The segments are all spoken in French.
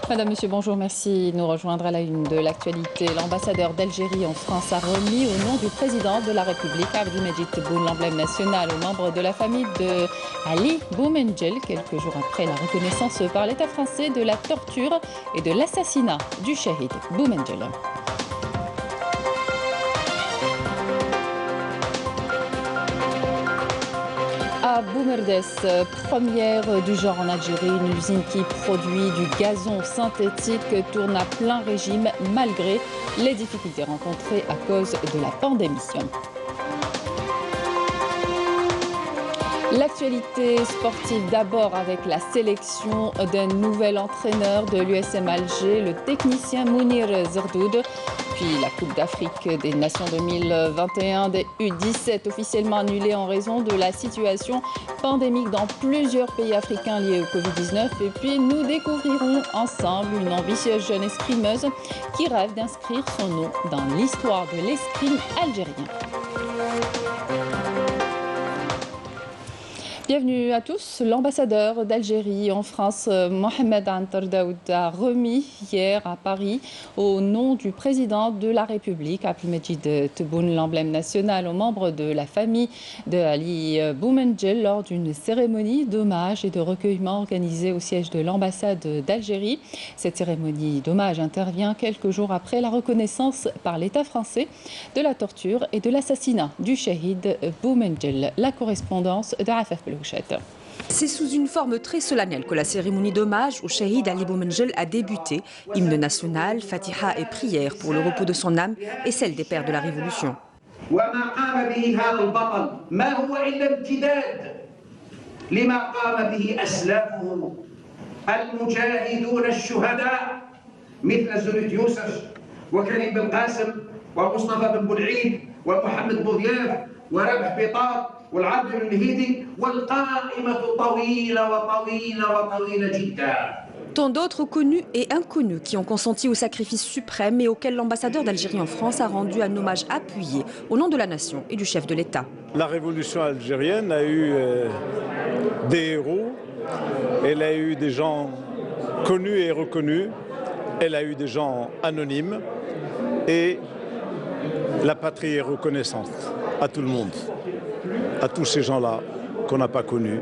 Madame, Monsieur, bonjour, merci de nous rejoindre à la une de l'actualité. L'ambassadeur d'Algérie en France a remis au nom du président de la République, Abdelmajid Tebboune, l'emblème national aux membres de la famille de Ali Boumendjel, quelques jours après la reconnaissance par l'État français de la torture et de l'assassinat du shahid Boumendjel. À Boumerdes, première du genre en Algérie, une usine qui produit du gazon synthétique tourne à plein régime malgré les difficultés rencontrées à cause de la pandémie. L'actualité sportive d'abord avec la sélection d'un nouvel entraîneur de l'USM Alger, le technicien Mounir Zerdoud. Puis la Coupe d'Afrique des Nations 2021 des U17 officiellement annulée en raison de la situation pandémique dans plusieurs pays africains liés au Covid-19. Et puis nous découvrirons ensemble une ambitieuse jeune escrimeuse qui rêve d'inscrire son nom dans l'histoire de l'escrime algérien. Bienvenue à tous. L'ambassadeur d'Algérie en France, Mohamed Antar Daoud, a remis hier à Paris, au nom du président de la République, Abdelmajid Tebboune, l'emblème national aux membres de la famille de Ali Boumendjel lors d'une cérémonie d'hommage et de recueillement organisée au siège de l'ambassade d'Algérie. Cette cérémonie d'hommage intervient quelques jours après la reconnaissance par l'État français de la torture et de l'assassinat du shahid Boumendjel. La correspondance de Afaf Belouchet. C'est sous une forme très solennelle que la cérémonie d'hommage au shahid Ali Boumendjel a débuté. Hymne national, fatiha et prière pour le repos de son âme et celle des pères de la Révolution. Tant d'autres connus et inconnus qui ont consenti au sacrifice suprême et auquel l'ambassadeur d'Algérie en France a rendu un hommage appuyé au nom de la nation et du chef de l'État. La révolution algérienne a eu des héros, elle a eu des gens connus et reconnus, elle a eu des gens anonymes et la patrie est reconnaissante à tout le monde, à tous ces gens-là qu'on n'a pas connus,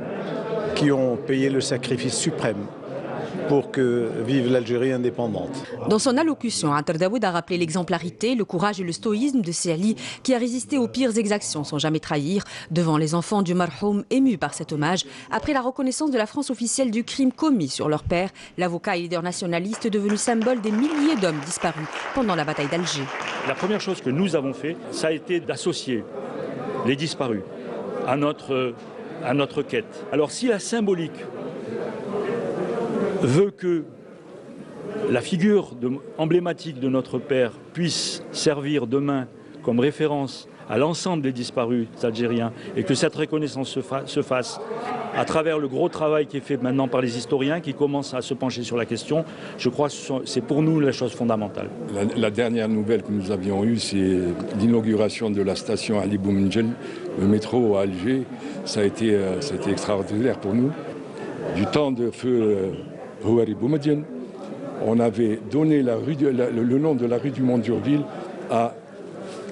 qui ont payé le sacrifice suprême pour que vive l'Algérie indépendante. Dans son allocution, Antar Daoud a rappelé l'exemplarité, le courage et le stoïsme de ces Ali qui a résisté aux pires exactions sans jamais trahir. Devant les enfants du marhoum émus par cet hommage, après la reconnaissance de la France officielle du crime commis sur leur père, l'avocat et leader nationaliste est devenu symbole des milliers d'hommes disparus pendant la bataille d'Alger. La première chose que nous avons fait, ça a été d'associer les disparus à notre quête. Alors si la symbolique veut que la figure emblématique de notre père puisse servir demain comme référence à l'ensemble des disparus algériens et que cette reconnaissance se fasse à travers le gros travail qui est fait maintenant par les historiens qui commencent à se pencher sur la question, je crois que c'est pour nous la chose fondamentale. La dernière nouvelle que nous avions eue, c'est l'inauguration de la station Ali Boumendjel, le métro à Alger. Ça a été extraordinaire pour nous. Du temps de feu Houari Boumediene, on avait donné le nom de la rue du Mont-Durville à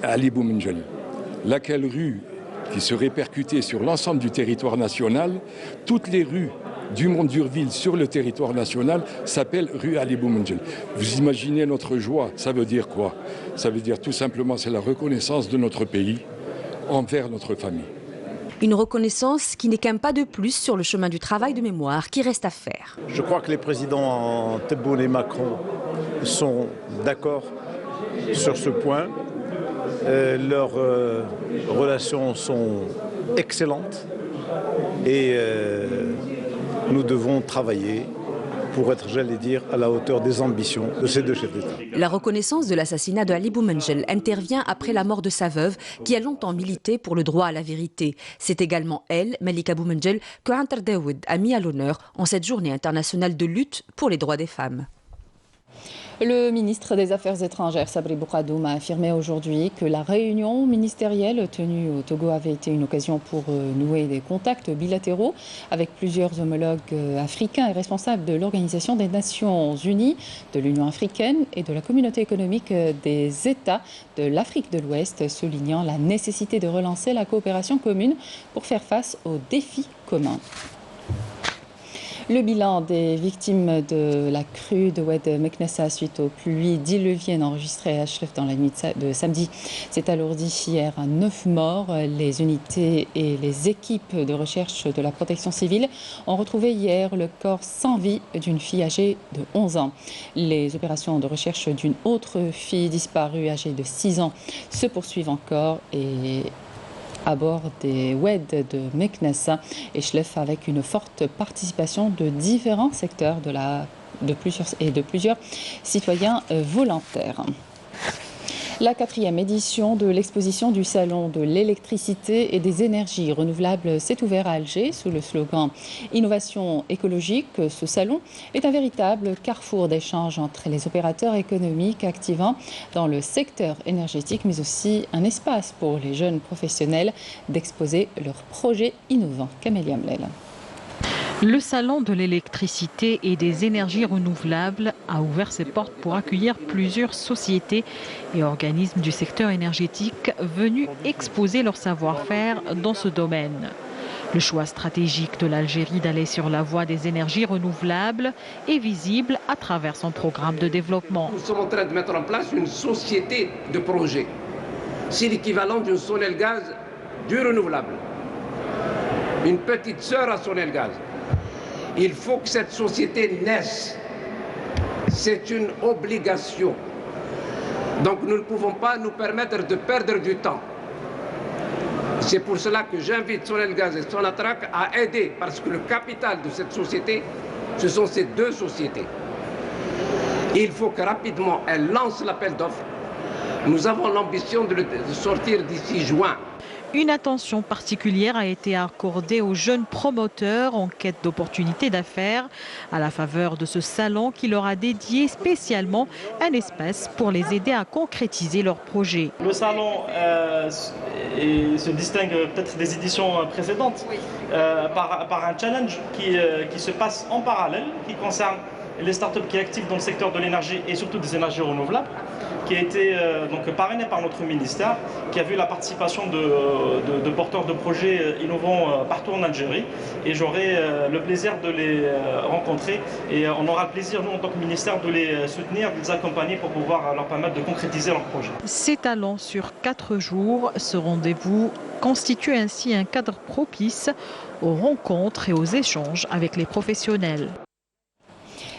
Ali Boumendjel. Laquelle rue qui se répercutait sur l'ensemble du territoire national, toutes les rues du Mont-Durville sur le territoire national s'appellent rue Ali Boumendjel. Vous imaginez notre joie, ça veut dire quoi? Ça veut dire tout simplement c'est la reconnaissance de notre pays envers notre famille. Une reconnaissance qui n'est qu'un pas de plus sur le chemin du travail de mémoire qui reste à faire. Je crois que les présidents Tebboune et Macron sont d'accord sur ce point. Leurs relations sont excellentes et nous devons travailler pour être, j'allais dire, à la hauteur des ambitions de ces deux chefs d'État. La reconnaissance de l'assassinat de Ali Boumendjel intervient après la mort de sa veuve, qui a longtemps milité pour le droit à la vérité. C'est également elle, Malika Boumendjel, que Antar Daoud a mis à l'honneur en cette journée internationale de lutte pour les droits des femmes. Le ministre des Affaires étrangères, Sabri Boukhadoum, a affirmé aujourd'hui que la réunion ministérielle tenue au Togo avait été une occasion pour nouer des contacts bilatéraux avec plusieurs homologues africains et responsables de l'Organisation des Nations Unies, de l'Union africaine et de la Communauté économique des États de l'Afrique de l'Ouest, soulignant la nécessité de relancer la coopération commune pour faire face aux défis communs. Le bilan des victimes de la crue de Oued Meknessa suite aux pluies diluviennes enregistrées à Achlef dans la nuit de samedi s'est alourdi hier à 9 morts. Les unités et les équipes de recherche de la protection civile ont retrouvé hier le corps sans vie d'une fille âgée de 11 ans. Les opérations de recherche d'une autre fille disparue âgée de 6 ans se poursuivent encore et à bord des Oued de Meknessa et Chlef avec une forte participation de différents secteurs de plusieurs citoyens volontaires. La 4e édition de l'exposition du Salon de l'électricité et des énergies renouvelables s'est ouverte à Alger sous le slogan « Innovation écologique ». Ce salon est un véritable carrefour d'échanges entre les opérateurs économiques activant dans le secteur énergétique, mais aussi un espace pour les jeunes professionnels d'exposer leurs projets innovants. Camélia Mlel. Le Salon de l'électricité et des énergies renouvelables a ouvert ses portes pour accueillir plusieurs sociétés et organismes du secteur énergétique venus exposer leur savoir-faire dans ce domaine. Le choix stratégique de l'Algérie d'aller sur la voie des énergies renouvelables est visible à travers son programme de développement. Nous sommes en train de mettre en place une société de projet. C'est l'équivalent d'une Sonelgaz du renouvelable. Une petite sœur à Sonelgaz. Il faut que cette société naisse. C'est une obligation. Donc nous ne pouvons pas nous permettre de perdre du temps. C'est pour cela que j'invite Sonelgaz et Sonatrach à aider, parce que le capital de cette société, ce sont ces deux sociétés. Il faut que rapidement elles lancent l'appel d'offres. Nous avons l'ambition de sortir d'ici juin. Une attention particulière a été accordée aux jeunes promoteurs en quête d'opportunités d'affaires à la faveur de ce salon qui leur a dédié spécialement un espace pour les aider à concrétiser leurs projets. Le salon se distingue peut-être des éditions précédentes par un challenge qui se passe en parallèle, qui concerne les startups qui sont actives dans le secteur de l'énergie et surtout des énergies renouvelables, qui a été donc parrainé par notre ministère, qui a vu la participation de porteurs de projets innovants partout en Algérie. Et j'aurai le plaisir de les rencontrer et on aura le plaisir, nous en tant que ministère, de les soutenir, de les accompagner pour pouvoir leur permettre de concrétiser leurs projets. Ces talents sur 4 jours, ce rendez-vous constitue ainsi un cadre propice aux rencontres et aux échanges avec les professionnels.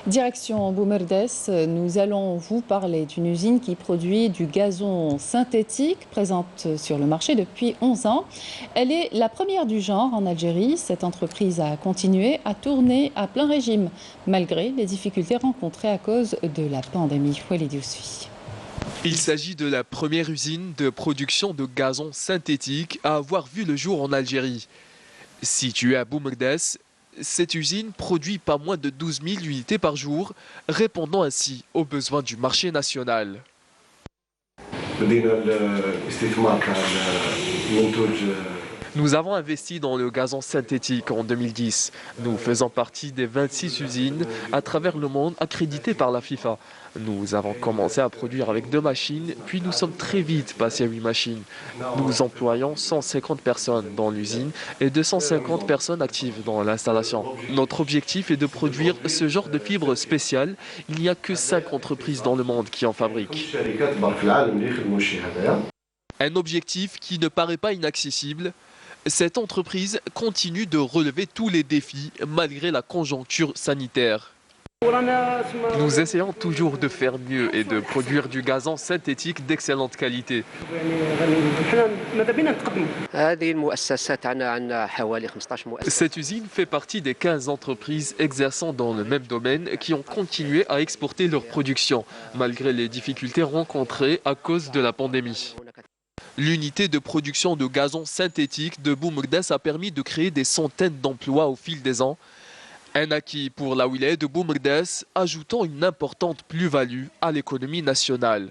Direction Boumerdès, nous allons vous parler d'une usine qui produit du gazon synthétique, présente sur le marché depuis 11 ans. Elle est la première du genre en Algérie. Cette entreprise a continué à tourner à plein régime, malgré les difficultés rencontrées à cause de la pandémie. Walid Yousfi. Il s'agit de la première usine de production de gazon synthétique à avoir vu le jour en Algérie. Située à Boumerdès, cette usine produit pas moins de 12 000 unités par jour, répondant ainsi aux besoins du marché national. Nous avons investi dans le gazon synthétique en 2010. Nous faisons partie des 26 usines à travers le monde accréditées par la FIFA. Nous avons commencé à produire avec 2 machines, puis nous sommes très vite passés à 8 machines. Nous employons 150 personnes dans l'usine et 250 personnes actives dans l'installation. Notre objectif est de produire ce genre de fibre spéciale. Il n'y a que 5 entreprises dans le monde qui en fabriquent. Un objectif qui ne paraît pas inaccessible. Cette entreprise continue de relever tous les défis malgré la conjoncture sanitaire. Nous essayons toujours de faire mieux et de produire du gazon synthétique d'excellente qualité. Cette usine fait partie des 15 entreprises exerçant dans le même domaine qui ont continué à exporter leur production, malgré les difficultés rencontrées à cause de la pandémie. L'unité de production de gazon synthétique de Boumerdès a permis de créer des centaines d'emplois au fil des ans. Un acquis pour la wilaya de Boumerdès, ajoutant une importante plus-value à l'économie nationale.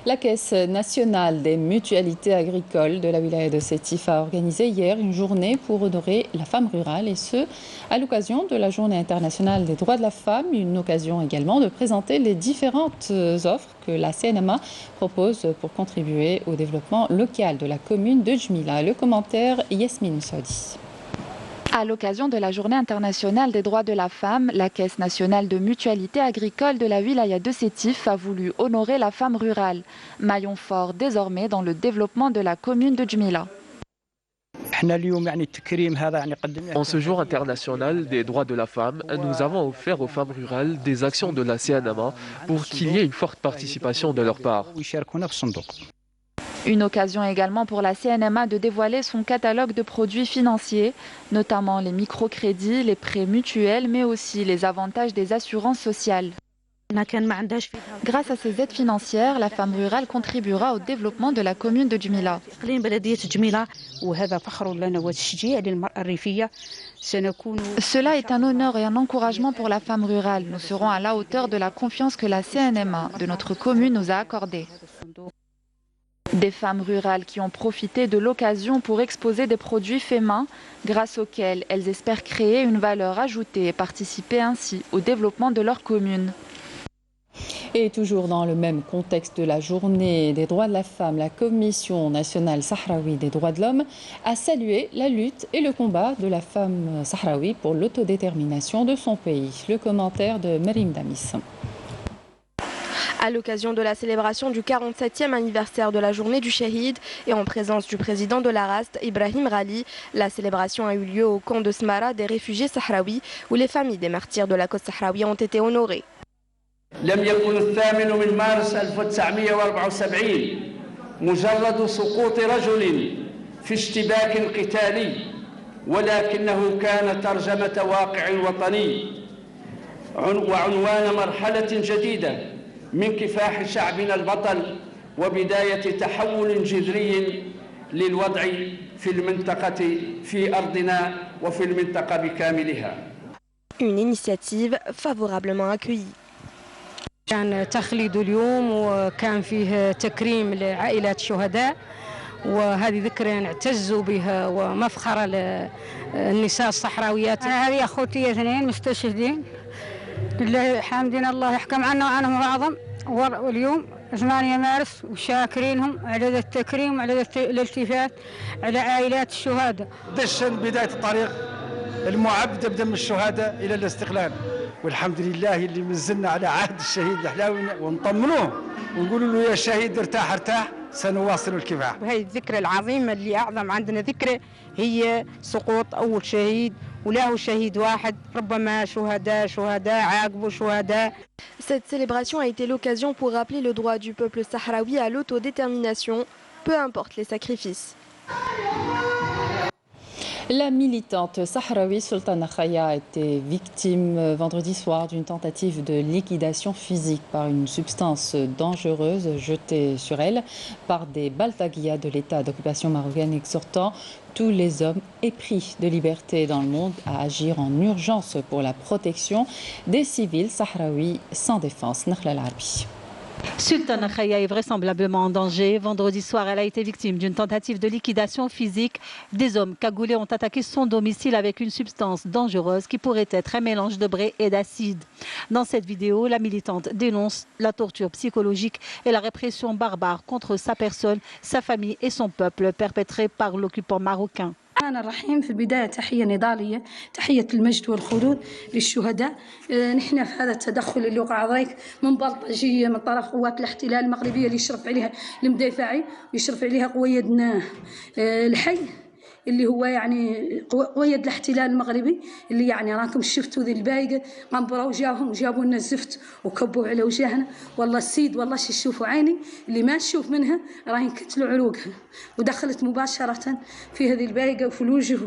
La Caisse nationale des mutualités agricoles de la wilaya de Sétif a organisé hier une journée pour honorer la femme rurale, et ce, à l'occasion de la Journée internationale des droits de la femme. Une occasion également de présenter les différentes offres que la CNMA propose pour contribuer au développement local de la commune de Djmila. Le commentaire Yasmine Saudi. À l'occasion de la Journée internationale des droits de la femme, la Caisse nationale de mutualité agricole de la wilaya de Sétif a voulu honorer la femme rurale, maillon fort désormais dans le développement de la commune de Djmila. En ce jour international des droits de la femme, nous avons offert aux femmes rurales des actions de la CNMA pour qu'il y ait une forte participation de leur part. Une occasion également pour la CNMA de dévoiler son catalogue de produits financiers, notamment les microcrédits, les prêts mutuels, mais aussi les avantages des assurances sociales. Grâce à ces aides financières, la femme rurale contribuera au développement de la commune de Djmila. Cela est un honneur et un encouragement pour la femme rurale. Nous serons à la hauteur de la confiance que la CNMA de notre commune nous a accordée. Des femmes rurales qui ont profité de l'occasion pour exposer des produits faits main, grâce auxquels elles espèrent créer une valeur ajoutée et participer ainsi au développement de leur commune. Et toujours dans le même contexte de la journée des droits de la femme, la Commission nationale sahraoui des droits de l'homme a salué la lutte et le combat de la femme sahraoui pour l'autodétermination de son pays. Le commentaire de Merim Damis. À l'occasion de la célébration du 47e anniversaire de la journée du Shahid et en présence du président de la RAST, Ibrahim Rali, la célébration a eu lieu au camp de Smara des réfugiés sahraouis où les familles des martyrs de la côte sahraoui ont été honorées. لم يكن 8 من مارس 1974 مجرد سقوط رجل في اشتباك قتالي ولكنه كان ترجمة واقع وطني وعنوان مرحلة جديدة من كفاح شعبنا البطل وبداية تحول جذري للوضع في المنطقة في أرضنا وفي المنطقة بكاملها. Une initiative favorablement accueillie. كان تخليد اليوم وكان فيه تكريم لعائلات الشهداء وهذه ذكرى نعتز بها ومفخرة للنساء الصحراويات. هذه أخوتي اثنين مستشهدين لله حامدين الله يحكم عنا وعنهم الأعظم واليوم 8 مارس وشاكرينهم على ذا التكريم وعلى ذا الالتفات على عائلات الشهداء. دشن بداية الطريق المعبد بدم الشهداء إلى الاستقلال والحمد لله اللي مزلنا على عهد الشهيد الحلاوي ونطمنوه ونقولوا له يا شهيد ارتاح ارتاح سنواصل الكفاح. وهي الذكرى العظيمة اللي أعظم عندنا ذكرى هي سقوط أول شهيد وله شهيد واحد ربما شهداء عاقبوا شهداء. Cette célébration a été l'occasion pour rappeler le droit du peuple sahraoui à l'autodétermination, peu importe les sacrifices. La militante sahraoui Sultana Khaya a été victime vendredi soir d'une tentative de liquidation physique par une substance dangereuse jetée sur elle par des Baltaguias de l'État d'occupation marocaine, exhortant tous les hommes épris de liberté dans le monde à agir en urgence pour la protection des civils sahraouis sans défense. Nakhla Al-Arbi. Sultana Khaya est vraisemblablement en danger. Vendredi soir, elle a été victime d'une tentative de liquidation physique. Des hommes cagoulés ont attaqué son domicile avec une substance dangereuse qui pourrait être un mélange de brai et d'acide. Dans cette vidéo, la militante dénonce la torture psychologique et la répression barbare contre sa personne, sa famille et son peuple perpétrée par l'occupant marocain. الرحمن الرحيم. في البداية تحية نضالية، تحية المجد والخلود للشهداء. نحن في هذا التدخل اللي وقع ضيق من بلطجية من طرف قوات الاحتلال المغربية اللي يشرف عليها المدافعي ويشرف عليها قويدنا الحي اللي هو يعني قويد الاحتلال المغربي اللي يعني راكم شفتوا ذي البايقة قنبروا جابوا لنا الزفت وكبوا على وجهنا. والله السيد والله شي تشوفوا عيني اللي ما نشوف منها راهي نكتلوا عروقها ودخلت مباشرة في هذه البايقة وفي الوجه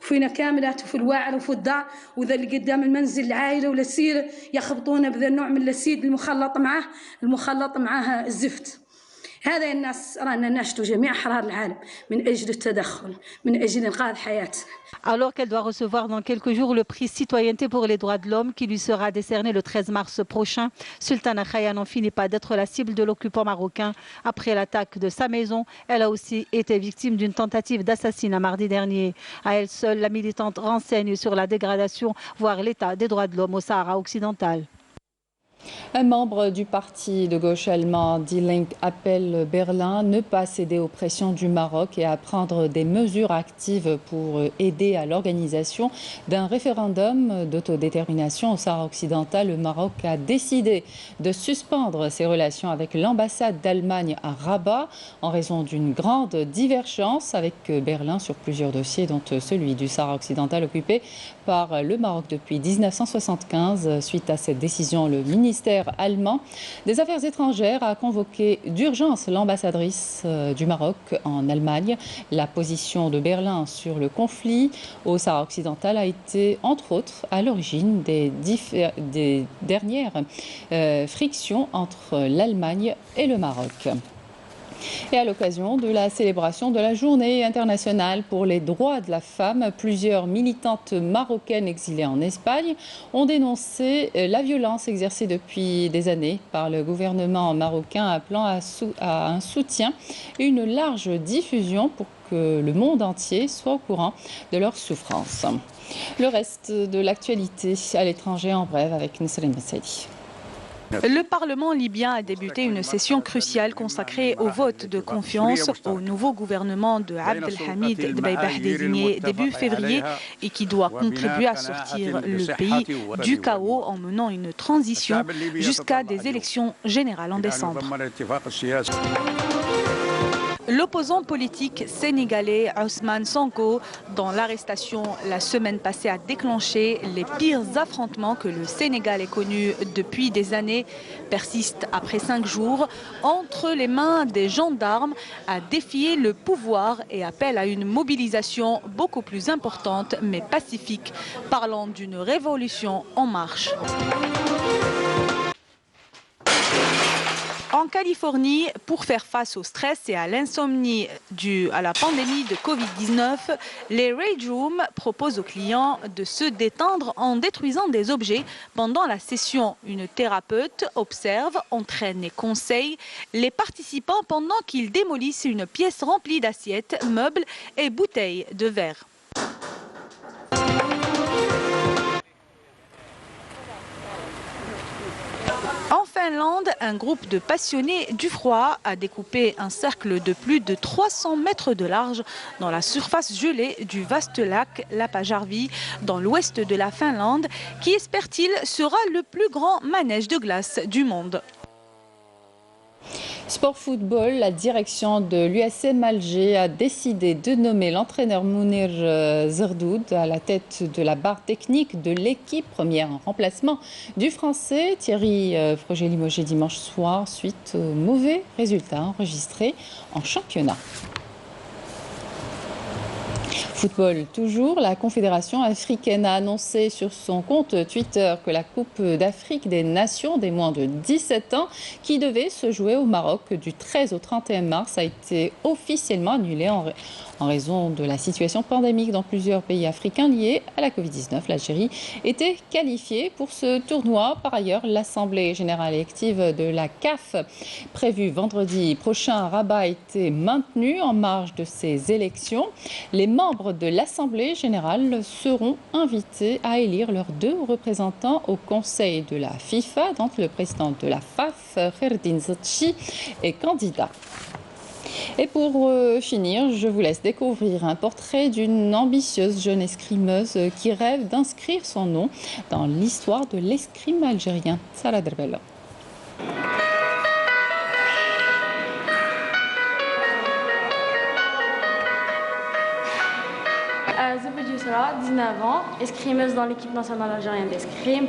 وفينا كاملات وفي الواعر وفي الدار وذا اللي قدام المنزل العائلة ولا السيرة يخبطونا بذا النوع من السيد المخلط معاه الزفت. هذا الناس رانا ناشدوا جميع أحرار العالم من أجل التدخل من أجل إنقاذ حياة. Alors qu'elle doit recevoir dans quelques jours le prix Citoyenneté pour les droits de l'homme qui lui sera décerné le 13 mars prochain, Sultana Khaya n'en finit pas d'être la cible de l'occupant marocain. Après l'attaque de sa maison, elle a aussi été victime d'une tentative d'assassinat mardi dernier. À elle seule, la militante renseigne sur la dégradation, voire l'état des droits de l'homme au Sahara occidental. Un membre du parti de gauche allemand Die Linke appelle Berlin à ne pas céder aux pressions du Maroc et à prendre des mesures actives pour aider à l'organisation d'un référendum d'autodétermination au Sahara occidental. Le Maroc a décidé de suspendre ses relations avec l'ambassade d'Allemagne à Rabat en raison d'une grande divergence avec Berlin sur plusieurs dossiers, dont celui du Sahara occidental occupé par le Maroc depuis 1975. Suite à cette décision, le ministère allemand des Affaires étrangères a convoqué d'urgence l'ambassadrice du Maroc en Allemagne. La position de Berlin sur le conflit au Sahara occidental a été, entre autres, à l'origine des dernières frictions entre l'Allemagne et le Maroc. Et à l'occasion de la célébration de la Journée internationale pour les droits de la femme, plusieurs militantes marocaines exilées en Espagne ont dénoncé la violence exercée depuis des années par le gouvernement marocain, appelant à un soutien et une large diffusion pour que le monde entier soit au courant de leurs souffrances. Le reste de l'actualité à l'étranger en bref avec Nesrin Messaidi. Le Parlement libyen a débuté une session cruciale consacrée au vote de confiance au nouveau gouvernement de Abdelhamid Dbeibah désigné début février et qui doit contribuer à sortir le pays du chaos en menant une transition jusqu'à des élections générales en décembre. L'opposant politique sénégalais Ousmane Sonko, dont l'arrestation la semaine passée a déclenché les pires affrontements que le Sénégal ait connus depuis des années, persiste après 5 jours entre les mains des gendarmes, a défié le pouvoir et appelle à une mobilisation beaucoup plus importante mais pacifique, parlant d'une révolution en marche. En Californie, pour faire face au stress et à l'insomnie due à la pandémie de Covid-19, les Rage Rooms proposent aux clients de se détendre en détruisant des objets. Pendant la session, une thérapeute observe, entraîne et conseille les participants pendant qu'ils démolissent une pièce remplie d'assiettes, meubles et bouteilles de verre. En Finlande, un groupe de passionnés du froid a découpé un cercle de plus de 300 mètres de large dans la surface gelée du vaste lac Lapajärvi, dans l'ouest de la Finlande, qui, espère-t-il, sera le plus grand manège de glace du monde. Sport football, la direction de l'USM Alger a décidé de nommer l'entraîneur Mounir Zerdoud à la tête de la barre technique de l'équipe première en remplacement du Français Thierry Froger, limogé dimanche soir suite aux mauvais résultats enregistrés en championnat. Football toujours, la Confédération africaine a annoncé sur son compte Twitter que la Coupe d'Afrique des Nations des moins de 17 ans, qui devait se jouer au Maroc du 13 au 31 mars, a été officiellement annulée en raison de la situation pandémique dans plusieurs pays africains liés à la Covid-19. L'Algérie était qualifiée pour ce tournoi. Par ailleurs, l'Assemblée générale élective de la CAF, prévue vendredi prochain à Rabat, a été maintenue en marge de ces élections. Les membres de l'Assemblée générale seront invités à élire leurs 2 représentants au Conseil de la FIFA, dont le président de la FAF, Kherdin Zetchi, est candidat. Et pour finir, je vous laisse découvrir un portrait d'une ambitieuse jeune escrimeuse qui rêve d'inscrire son nom dans l'histoire de l'escrime algérien. Sarah Derbella. Zebe Diousra, 19 ans, escrimeuse dans l'équipe nationale algérienne d'escrime.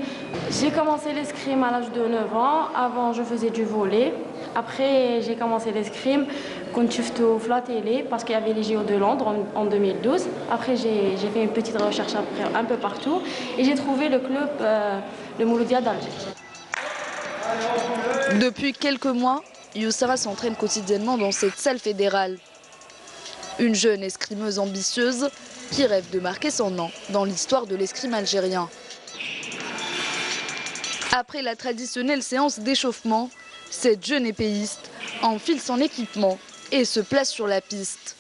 J'ai commencé l'escrime à l'âge de 9 ans. Avant, je faisais du volley. Après, j'ai commencé l'escrime quand je suis à la télé parce qu'il y avait les JO de Londres en 2012. Après, j'ai fait une petite recherche après, un peu partout et j'ai trouvé le club, le Mouloudia d'Alger. Depuis quelques mois, Yousra s'entraîne quotidiennement dans cette salle fédérale. Une jeune escrimeuse ambitieuse qui rêve de marquer son nom dans l'histoire de l'escrime algérien. Après la traditionnelle séance d'échauffement, cette jeune épéiste enfile son équipement et se place sur la piste.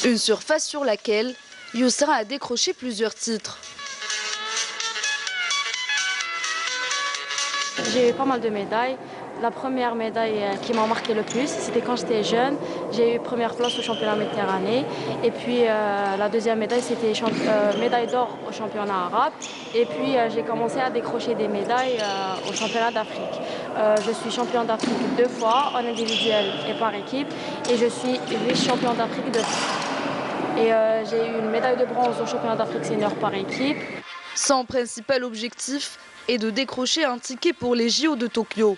Une surface sur laquelle Yousra a décroché plusieurs titres. J'ai eu pas mal de médailles. La première médaille qui m'a marqué le plus, c'était quand j'étais jeune. J'ai eu première place au championnat Méditerranée. Et puis la deuxième médaille, c'était médaille d'or au championnat arabe. Et puis j'ai commencé à décrocher des médailles au championnat d'Afrique. Je suis championne d'Afrique 2 fois, en individuel et par équipe. Et je suis vice-championne d'Afrique 2 fois. Et j'ai eu une médaille de bronze au championnat d'Afrique senior par équipe. Son principal objectif est de décrocher un ticket pour les JO de Tokyo.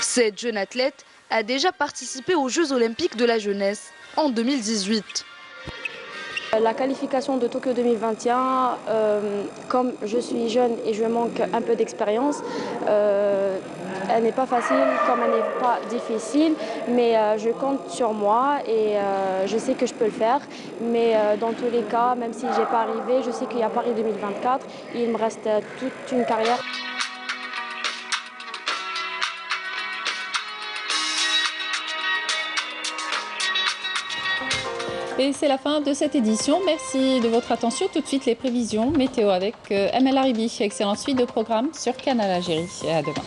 Cette jeune athlète a déjà participé aux Jeux Olympiques de la jeunesse en 2018. La qualification de Tokyo 2021, comme je suis jeune et je manque un peu d'expérience, elle n'est pas facile comme elle n'est pas difficile, mais je compte sur moi et je sais que je peux le faire. Mais dans tous les cas, même si je n'ai pas arrivé, je sais qu'il y a Paris 2024, il me reste toute une carrière. Et c'est la fin de cette édition. Merci de votre attention. Tout de suite, les prévisions météo avec ML Aribi. Excellente suite de programme sur Canal Algérie. Et à demain.